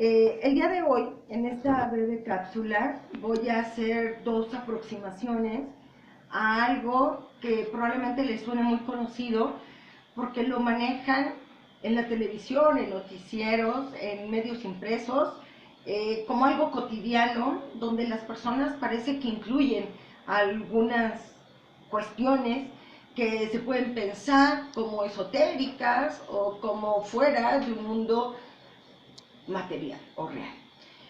El día de hoy, en esta breve cápsula, voy a hacer dos aproximaciones a algo que probablemente les suene muy conocido porque lo manejan en la televisión, en noticieros, en medios impresos, como algo cotidiano, donde las personas parece que incluyen algunas cuestiones que se pueden pensar como esotéricas o como fuera de un mundo material o real.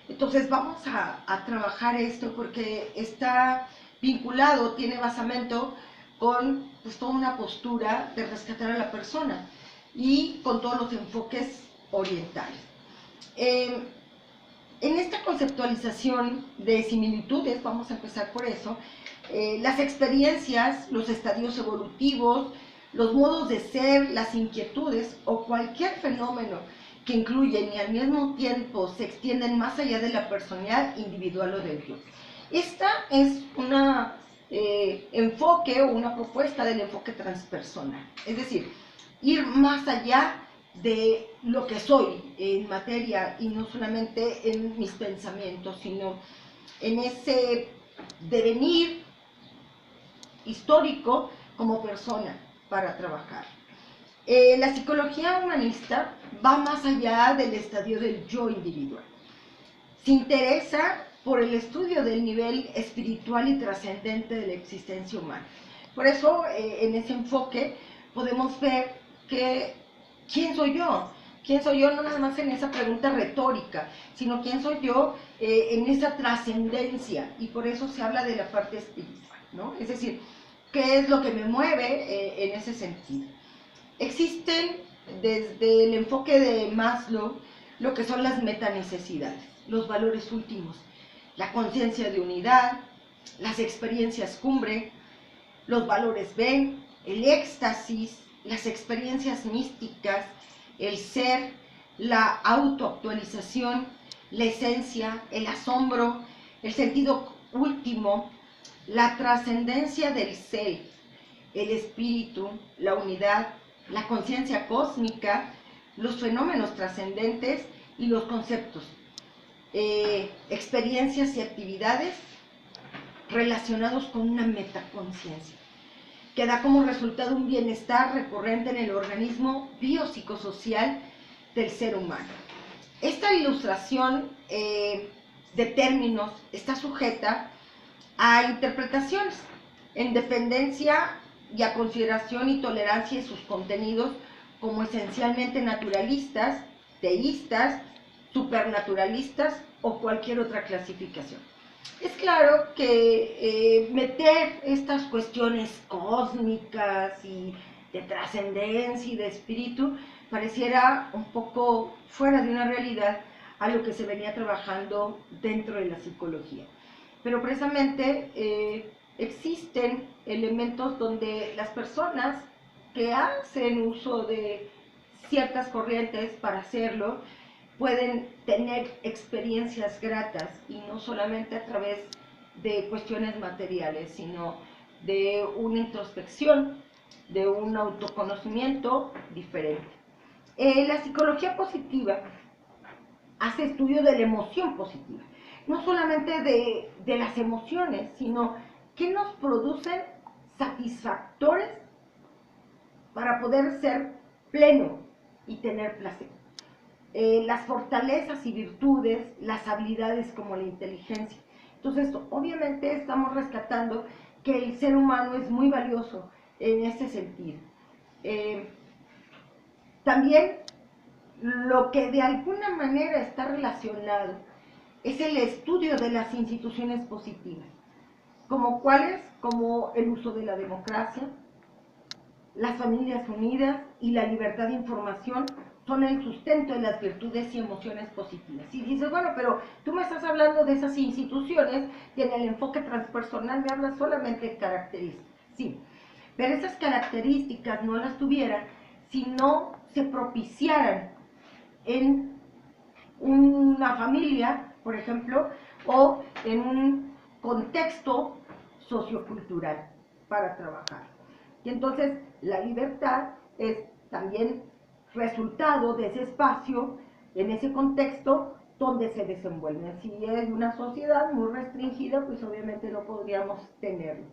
Entonces vamos a trabajar esto porque está vinculado, tiene basamento con pues, toda una postura de rescatar a la persona y con todos los enfoques orientales. Eh, en esta conceptualización de similitudes, vamos a empezar por eso, las experiencias, los estadios evolutivos, los modos de ser, las inquietudes o cualquier fenómeno que incluyen y al mismo tiempo se extienden más allá de la personalidad individual o del yo. Esta es una enfoque o una propuesta del enfoque transpersonal, es decir, ir más allá de lo que soy en materia y no solamente en mis pensamientos, sino en ese devenir histórico como persona para trabajar. La psicología humanista va más allá del estadio del yo individual. Se interesa por el estudio del nivel espiritual y trascendente de la existencia humana. Por eso, en ese enfoque, podemos ver que ¿quién soy yo? ¿Quién soy yo? No nada más en esa pregunta retórica, sino quién soy yo en esa trascendencia. Y por eso se habla de la parte espiritual, ¿no? Es decir, ¿qué es lo que me mueve en ese sentido? Existen desde el enfoque de Maslow lo que son las metanecesidades, los valores últimos, la conciencia de unidad, las experiencias cumbre, los valores B, el éxtasis, las experiencias místicas, el ser, la autoactualización, la esencia, el asombro, el sentido último, la trascendencia del ser, el espíritu, la unidad, la conciencia cósmica, los fenómenos trascendentes y los conceptos, experiencias y actividades relacionados con una metaconciencia, que da como resultado un bienestar recurrente en el organismo biopsicosocial del ser humano. Esta ilustración de términos está sujeta a interpretaciones en dependencia y a consideración y tolerancia de sus contenidos como esencialmente naturalistas, teístas, supernaturalistas o cualquier otra clasificación. Es claro que meter estas cuestiones cósmicas y de trascendencia y de espíritu pareciera un poco fuera de una realidad a lo que se venía trabajando dentro de la psicología. Pero precisamente existen elementos donde las personas que hacen uso de ciertas corrientes para hacerlo pueden tener experiencias gratas y no solamente a través de cuestiones materiales, sino de una introspección, de un autoconocimiento diferente. La psicología positiva hace estudio de la emoción positiva, no solamente de las emociones, sino que nos producen satisfactores para poder ser pleno y tener placer. Las fortalezas y virtudes, las habilidades como la inteligencia. Entonces, obviamente estamos rescatando que el ser humano es muy valioso en ese sentido. También lo que de alguna manera está relacionado es el estudio de las instituciones positivas, como cuáles, como el uso de la democracia, las familias unidas y la libertad de información son el sustento de las virtudes y emociones positivas. Y dices, bueno, pero tú me estás hablando de esas instituciones y en el enfoque transpersonal me hablas solamente de características. Sí, pero esas características no las tuviera si no se propiciaran en una familia, por ejemplo, o en un contexto sociocultural para trabajar. Y entonces la libertad es también resultado de ese espacio, en ese contexto, donde se desenvuelven. Si es una sociedad muy restringida, pues obviamente no podríamos tenerlo.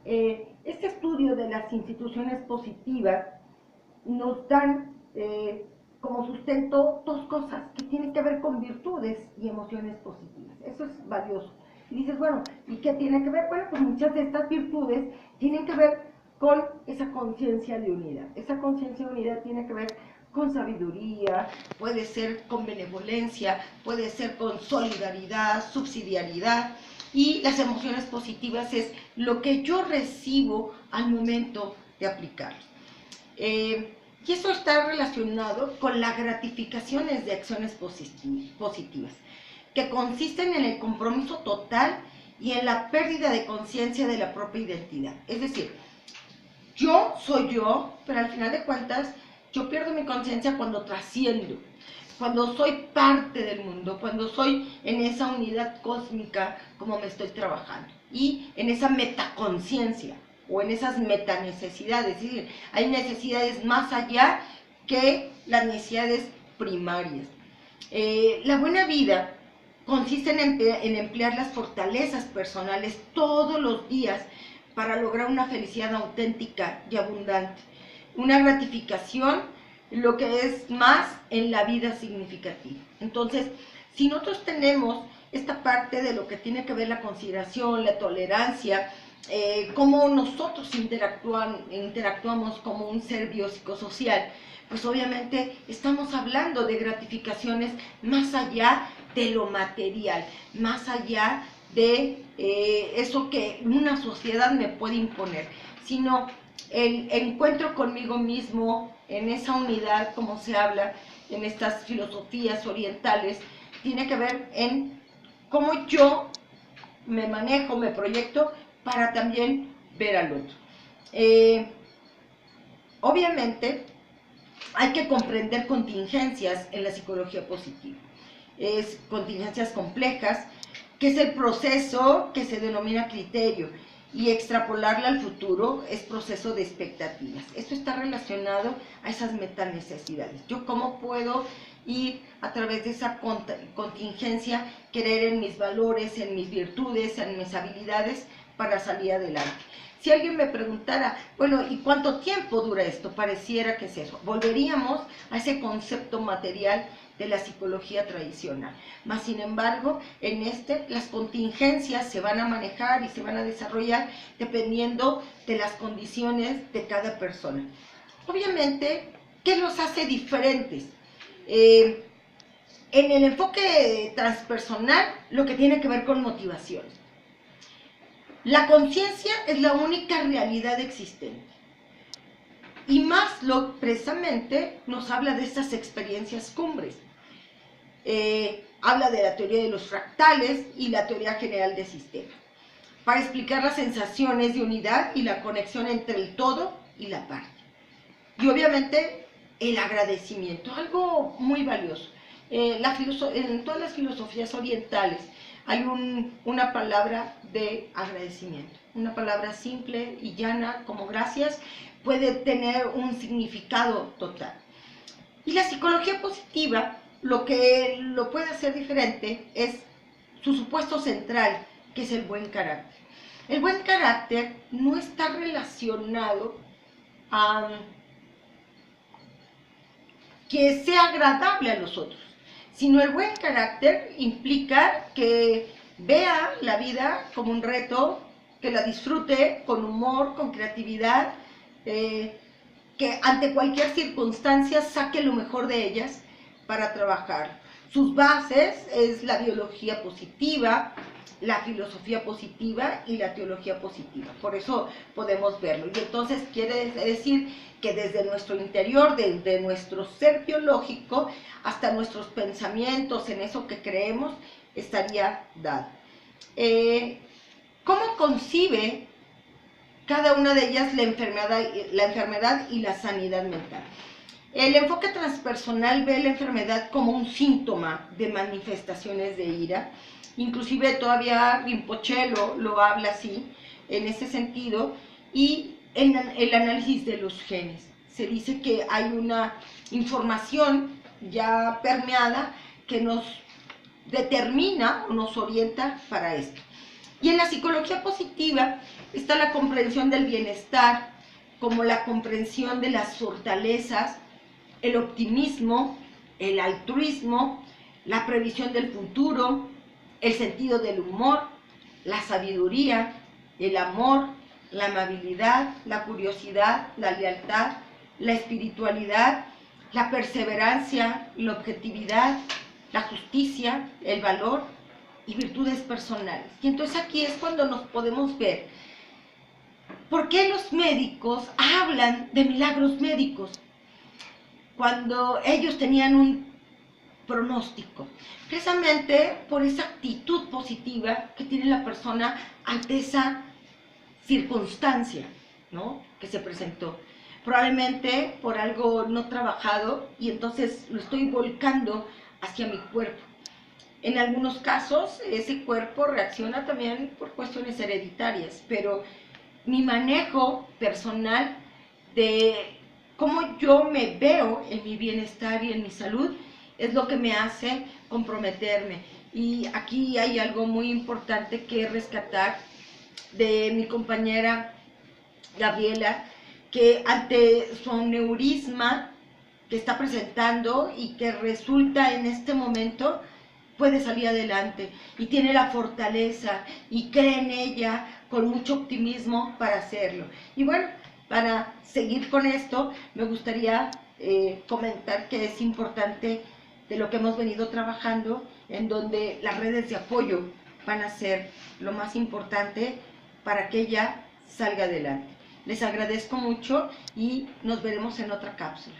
Este estudio de las instituciones positivas nos dan como sustento dos cosas que tienen que ver con virtudes y emociones positivas. Eso es valioso. Y dices, bueno, ¿y qué tiene que ver? Bueno, pues muchas de estas virtudes tienen que ver con esa conciencia de unidad. Esa conciencia de unidad tiene que ver con sabiduría, puede ser con benevolencia, puede ser con solidaridad, subsidiariedad. Y las emociones positivas es lo que yo recibo al momento de aplicarlo. Y eso está relacionado con las gratificaciones de acciones positivas, que consisten en el compromiso total y en la pérdida de conciencia de la propia identidad. Es decir, yo soy yo, pero al final de cuentas, yo pierdo mi conciencia cuando trasciendo, cuando soy parte del mundo, cuando soy en esa unidad cósmica como me estoy trabajando, y en esa metaconciencia, o en esas metanecesidades, es decir, hay necesidades más allá que las necesidades primarias. La buena vida consiste en emplear las fortalezas personales todos los días para lograr una felicidad auténtica y abundante, una gratificación, lo que es más en la vida significativa. Entonces, si nosotros tenemos esta parte de lo que tiene que ver la consideración, la tolerancia, cómo nosotros interactuamos como un ser biopsicosocial, pues obviamente estamos hablando de gratificaciones más allá de lo material, más allá de eso que una sociedad me puede imponer, sino el encuentro conmigo mismo en esa unidad, como se habla en estas filosofías orientales, tiene que ver en cómo yo me manejo, me proyecto para también ver al otro. Obviamente hay que comprender contingencias en la psicología positiva. Es contingencias complejas, que es el proceso que se denomina criterio, y extrapolarla al futuro es proceso de expectativas. Esto está relacionado a esas metanecesidades. Yo cómo puedo ir a través de esa contingencia, creer en mis valores, en mis virtudes, en mis habilidades para salir adelante. Si alguien me preguntara, bueno, ¿y cuánto tiempo dura esto? Pareciera que es eso. Volveríamos a ese concepto material de la psicología tradicional. Mas, sin embargo, en las contingencias se van a manejar y se van a desarrollar dependiendo de las condiciones de cada persona. Obviamente, ¿qué los hace diferentes? En el enfoque transpersonal, lo que tiene que ver con motivaciones. La conciencia es la única realidad existente. Y Maslow precisamente nos habla de estas experiencias cumbres. Habla de la teoría de los fractales y la teoría general de sistemas, para explicar las sensaciones de unidad y la conexión entre el todo y la parte. Y obviamente el agradecimiento, algo muy valioso. En todas las filosofías orientales hay una palabra de agradecimiento, una palabra simple y llana como gracias, puede tener un significado total. Y la psicología positiva, lo que lo puede hacer diferente es su supuesto central, que es el buen carácter. El buen carácter no está relacionado a que sea agradable a los otros, sino el buen carácter implica que vea la vida como un reto, que la disfrute con humor, con creatividad, que ante cualquier circunstancia saque lo mejor de ellas para trabajar. Sus bases es la biología positiva, la filosofía positiva y la teología positiva. Por eso podemos verlo. Y entonces quiere decir que desde nuestro interior, desde nuestro ser biológico, hasta nuestros pensamientos, en eso que creemos, estaría dado. ¿Cómo concibe cada una de ellas la enfermedad y la sanidad mental? El enfoque transpersonal ve la enfermedad como un síntoma de manifestaciones de ira. Inclusive todavía Rinpoche lo habla así, en ese sentido, y en el análisis de los genes. Se dice que hay una información ya permeada que nos determina o nos orienta para esto. Y en la psicología positiva está la comprensión del bienestar, como la comprensión de las fortalezas, el optimismo, el altruismo, la previsión del futuro, el sentido del humor, la sabiduría, el amor, la amabilidad, la curiosidad, la lealtad, la espiritualidad, la perseverancia, la objetividad, la justicia, el valor y virtudes personales. Y entonces aquí es cuando nos podemos ver por qué los médicos hablan de milagros médicos cuando ellos tenían un pronóstico, precisamente por esa actitud positiva que tiene la persona ante esa circunstancia, ¿no?, que se presentó. Probablemente por algo no trabajado, y entonces lo estoy volcando hacia mi cuerpo. En algunos casos ese cuerpo reacciona también por cuestiones hereditarias, pero mi manejo personal de cómo yo me veo en mi bienestar y en mi salud es lo que me hace comprometerme. Y aquí hay algo muy importante que rescatar de mi compañera Gabriela, que ante su aneurisma que está presentando y que resulta en este momento, puede salir adelante y tiene la fortaleza y cree en ella con mucho optimismo para hacerlo. Y bueno, para seguir con esto, me gustaría comentar que es importante de lo que hemos venido trabajando, en donde las redes de apoyo van a ser lo más importante para que ella salga adelante. Les agradezco mucho y nos veremos en otra cápsula.